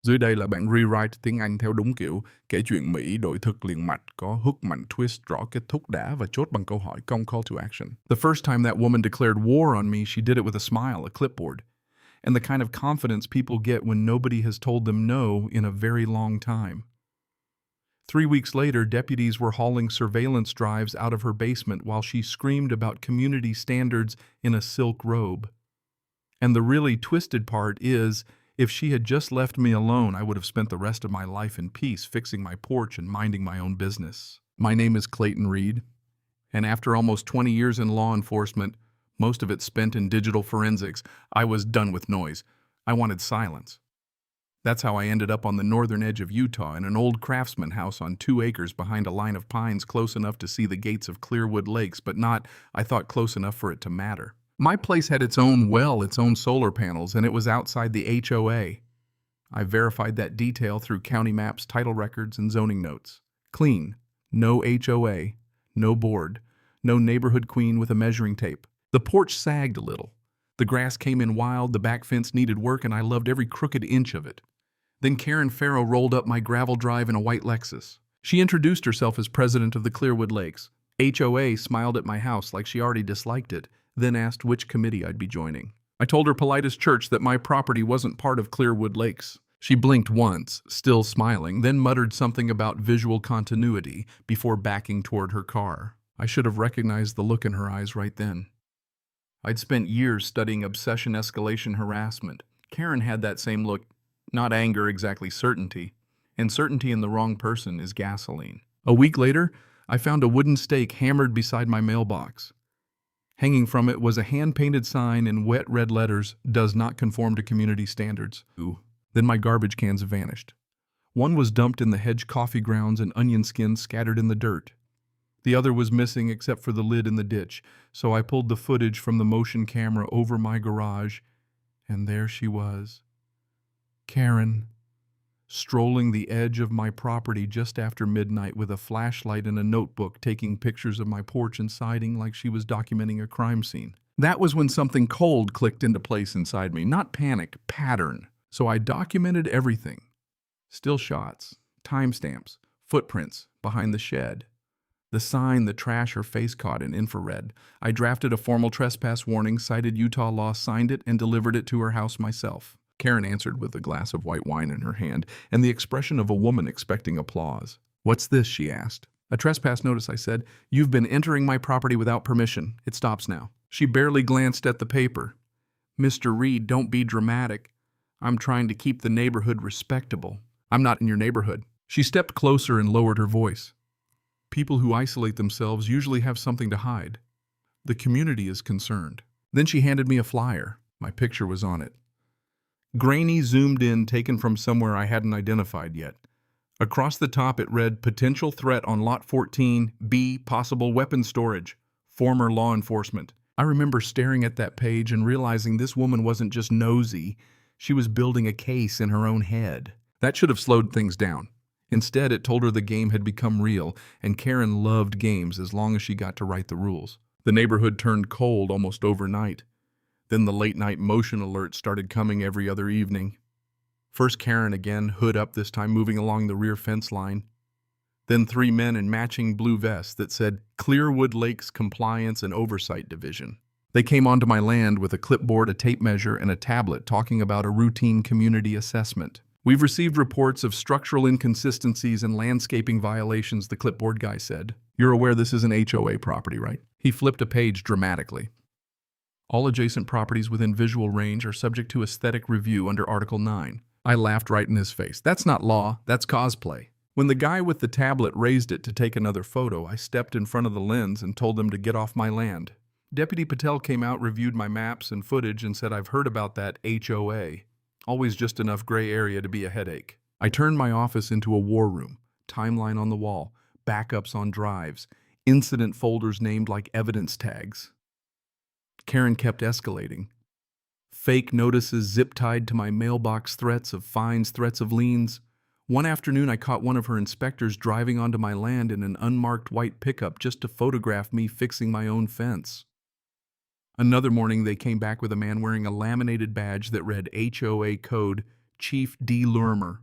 Dưới đây là bản rewrite tiếng Anh theo đúng kiểu, kể chuyện Mỹ đổi thực liền mạch, có hook mạnh twist rõ kết thúc đã và chốt bằng câu hỏi công call to action. The first time that woman declared war on me, she did it with a smile, a clipboard, and the kind of confidence people get when nobody has told them no in a very long time. 3 weeks later, deputies were hauling surveillance drives out of her basement while she screamed about community standards in a silk robe. And the really twisted part is, if she had just left me alone, I would have spent the rest of my life in peace, fixing my porch and minding my own business. My name is Clayton Reed, and after almost 20 years in law enforcement, most of it spent in digital forensics, I was done with noise. I wanted silence. That's how I ended up on the northern edge of Utah in an old craftsman house on 2 acres behind a line of pines close enough to see the gates of Clearwood Lakes, but not, I thought, close enough for it to matter. My place had its own well, its own solar panels, and it was outside the HOA. I verified that detail through county maps, title records, and zoning notes. Clean. No HOA. No board. No neighborhood queen with a measuring tape. The porch sagged a little. The grass came in wild, the back fence needed work, and I loved every crooked inch of it. Then Karen Farrow rolled up my gravel drive in a white Lexus. She introduced herself as president of the Clearwood Lakes. HOA smiled at my house like she already disliked it, then asked which committee I'd be joining. I told her polite as church that my property wasn't part of Clearwood Lakes. She blinked once, still smiling, then muttered something about visual continuity before backing toward her car. I should have recognized the look in her eyes right then. I'd spent years studying obsession escalation harassment. Karen had that same look. Not anger, exactly certainty. And certainty in the wrong person is gasoline. A week later, I found a wooden stake hammered beside my mailbox. Hanging from it was a hand-painted sign in wet red letters, "Does not conform to community standards." Ooh. Then my garbage cans vanished. One was dumped in the hedge coffee grounds and onion skins scattered in the dirt. The other was missing except for the lid in the ditch, so I pulled the footage from the motion camera over my garage, and there she was. Karen, strolling the edge of my property just after midnight with a flashlight and a notebook, taking pictures of my porch and siding like she was documenting a crime scene. That was when something cold clicked into place inside me. Not panic, pattern. So I documented everything. Still shots, timestamps, footprints behind the shed. The sign the trash her face caught in infrared. I drafted a formal trespass warning, cited Utah law, signed it, and delivered it to her house myself. Karen answered with a glass of white wine in her hand and the expression of a woman expecting applause. "What's this?" she asked. "A trespass notice," I said. "You've been entering my property without permission. It stops now." She barely glanced at the paper. "Mr. Reed, don't be dramatic. I'm trying to keep the neighborhood respectable." "I'm not in your neighborhood." She stepped closer and lowered her voice. "People who isolate themselves usually have something to hide. The community is concerned." Then she handed me a flyer. My picture was on it. Grainy, zoomed in, taken from somewhere I hadn't identified yet. Across the top it read, "Potential threat on Lot 14, B, possible weapon storage, former law enforcement." I remember staring at that page and realizing this woman wasn't just nosy, she was building a case in her own head. That should have slowed things down. Instead, it told her the game had become real, and Karen loved games as long as she got to write the rules. The neighborhood turned cold almost overnight. Then the late-night motion alerts started coming every other evening. First Karen again, hood up this time, moving along the rear fence line. Then 3 men in matching blue vests that said Clearwood Lakes Compliance and Oversight Division. They came onto my land with a clipboard, a tape measure, and a tablet talking about a routine community assessment. "We've received reports of structural inconsistencies and landscaping violations," the clipboard guy said. "You're aware this is an HOA property, right?" He flipped a page dramatically. "All adjacent properties within visual range are subject to aesthetic review under Article 9. I laughed right in his face. "That's not law, that's cosplay." When the guy with the tablet raised it to take another photo, I stepped in front of the lens and told them to get off my land. Deputy Patel came out, reviewed my maps and footage, and said, "I've heard about that HOA. Always just enough gray area to be a headache." I turned my office into a war room. Timeline on the wall, backups on drives, incident folders named like evidence tags. Karen kept escalating. Fake notices zip-tied to my mailbox, threats of fines, threats of liens. One afternoon I caught one of her inspectors driving onto my land in an unmarked white pickup just to photograph me fixing my own fence. Another morning they came back with a man wearing a laminated badge that read HOA Code Chief D. Lurimer.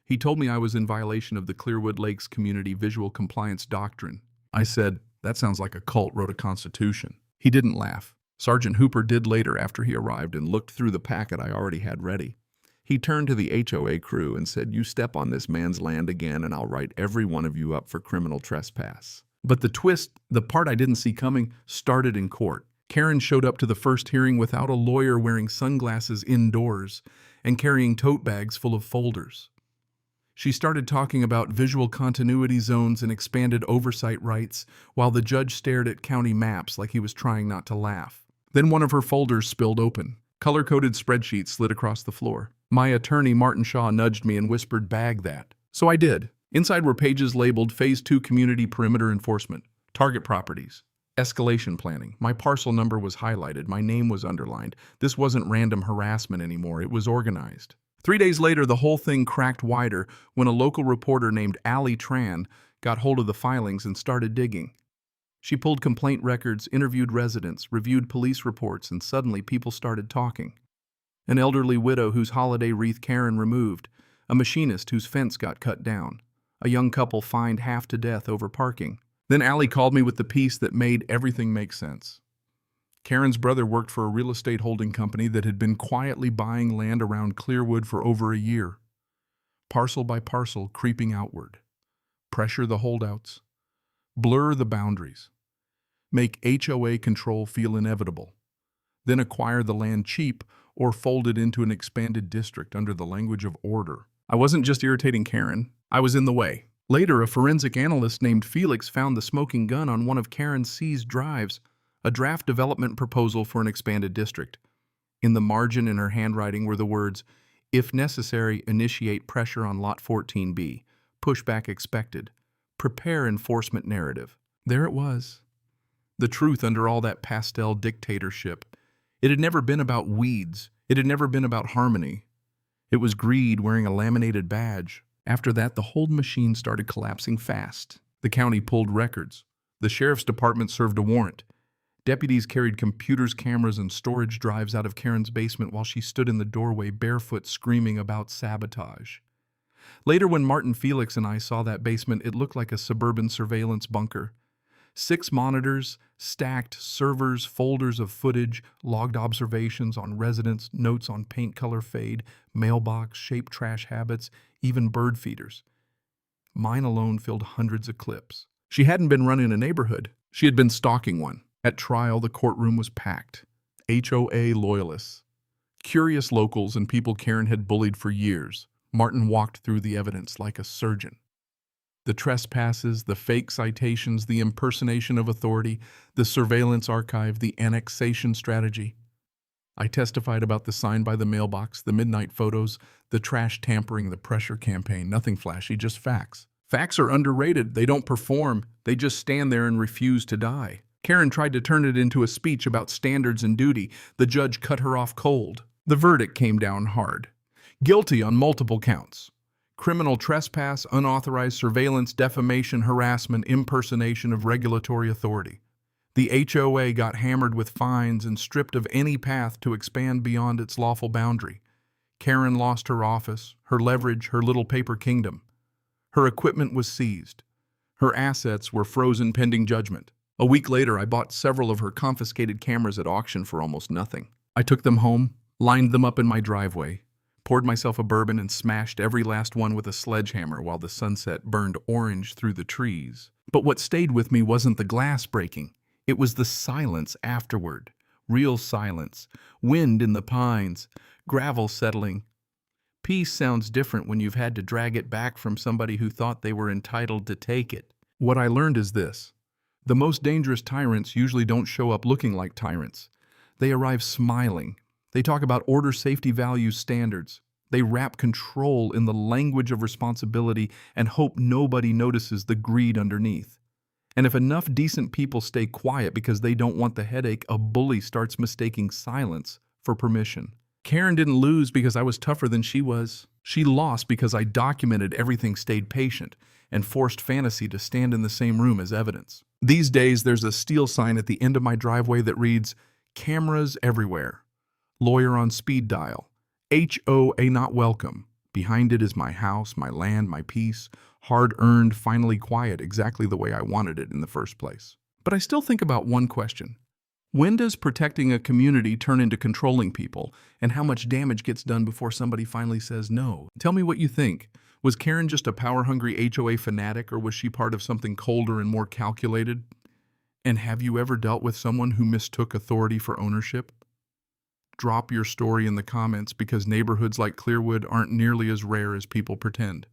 He told me I was in violation of the Clearwood Lakes Community Visual Compliance Doctrine. I said, "That sounds like a cult wrote a constitution." He didn't laugh. Sergeant Hooper did later after he arrived and looked through the packet I already had ready. He turned to the HOA crew and said, "You step on this man's land again and I'll write every one of you up for criminal trespass." But the twist, the part I didn't see coming, started in court. Karen showed up to the first hearing without a lawyer, wearing sunglasses indoors and carrying tote bags full of folders. She started talking about visual continuity zones and expanded oversight rights while the judge stared at county maps like he was trying not to laugh. Then one of her folders spilled open. Color-coded spreadsheets slid across the floor. My attorney, Martin Shaw, nudged me and whispered, "Bag that." So I did. Inside were pages labeled Phase 2 Community Perimeter Enforcement, Target Properties, Escalation Planning. My parcel number was highlighted. My name was underlined. This wasn't random harassment anymore. It was organized. 3 days later, the whole thing cracked wider when a local reporter named Allie Tran got hold of the filings and started digging. She pulled complaint records, interviewed residents, reviewed police reports, and suddenly people started talking. An elderly widow whose holiday wreath Karen removed, a machinist whose fence got cut down, a young couple fined half to death over parking. Then Allie called me with the piece that made everything make sense. Karen's brother worked for a real estate holding company that had been quietly buying land around Clearwood for over a year, parcel by parcel creeping outward. Pressure the holdouts, blur the boundaries, make HOA control feel inevitable, then acquire the land cheap or fold it into an expanded district under the language of order. I wasn't just irritating Karen, I was in the way. Later, a forensic analyst named Felix found the smoking gun on one of Karen's seized drives, a draft development proposal for an expanded district. In the margin in her handwriting were the words, "If necessary, initiate pressure on Lot 14B. Pushback expected. Prepare enforcement narrative." There it was. The truth under all that pastel dictatorship. It had never been about weeds. It had never been about harmony. It was greed wearing a laminated badge. After that, the hold machine started collapsing fast. The county pulled records. The sheriff's department served a warrant. Deputies carried computers, cameras, and storage drives out of Karen's basement while she stood in the doorway barefoot screaming about sabotage. Later, when Martin, Felix, and I saw that basement, it looked like a suburban surveillance bunker. 6 monitors, stacked servers, folders of footage, logged observations on residents, notes on paint color fade, mailbox, shaped trash habits, even bird feeders. Mine alone filled hundreds of clips. She hadn't been running a neighborhood. She had been stalking one. At trial, the courtroom was packed. HOA loyalists, curious locals, and people Karen had bullied for years. Martin walked through the evidence like a surgeon. The trespasses, the fake citations, the impersonation of authority, the surveillance archive, the annexation strategy. I testified about the sign by the mailbox, the midnight photos, the trash tampering, the pressure campaign. Nothing flashy, just facts. Facts are underrated. They don't perform. They just stand there and refuse to die. Karen tried to turn it into a speech about standards and duty. The judge cut her off cold. The verdict came down hard. Guilty on multiple counts. Criminal trespass, unauthorized surveillance, defamation, harassment, impersonation of regulatory authority. The HOA got hammered with fines and stripped of any path to expand beyond its lawful boundary. Karen lost her office, her leverage, her little paper kingdom. Her equipment was seized. Her assets were frozen pending judgment. A week later, I bought several of her confiscated cameras at auction for almost nothing. I took them home, lined them up in my driveway, poured myself a bourbon, and smashed every last one with a sledgehammer while the sunset burned orange through the trees. But what stayed with me wasn't the glass breaking. It was the silence afterward. Real silence. Wind in the pines. Gravel settling. Peace sounds different when you've had to drag it back from somebody who thought they were entitled to take it. What I learned is this. The most dangerous tyrants usually don't show up looking like tyrants. They arrive smiling. They talk about order, safety, values, standards. They wrap control in the language of responsibility and hope nobody notices the greed underneath. And if enough decent people stay quiet because they don't want the headache, a bully starts mistaking silence for permission. Karen didn't lose because I was tougher than she was. She lost because I documented everything, stayed patient, and forced fantasy to stand in the same room as evidence. These days, there's a steel sign at the end of my driveway that reads, "Cameras everywhere. Lawyer on speed dial. HOA not welcome. Behind it is my house, my land, my peace, hard-earned, finally quiet, exactly the way I wanted it in the first place. But I still think about one question. When does protecting a community turn into controlling people, and how much damage gets done before somebody finally says no? Tell me what you think. Was Karen just a power-hungry HOA fanatic, or was she part of something colder and more calculated? And have you ever dealt with someone who mistook authority for ownership? Drop your story in the comments because neighborhoods like Clearwood aren't nearly as rare as people pretend.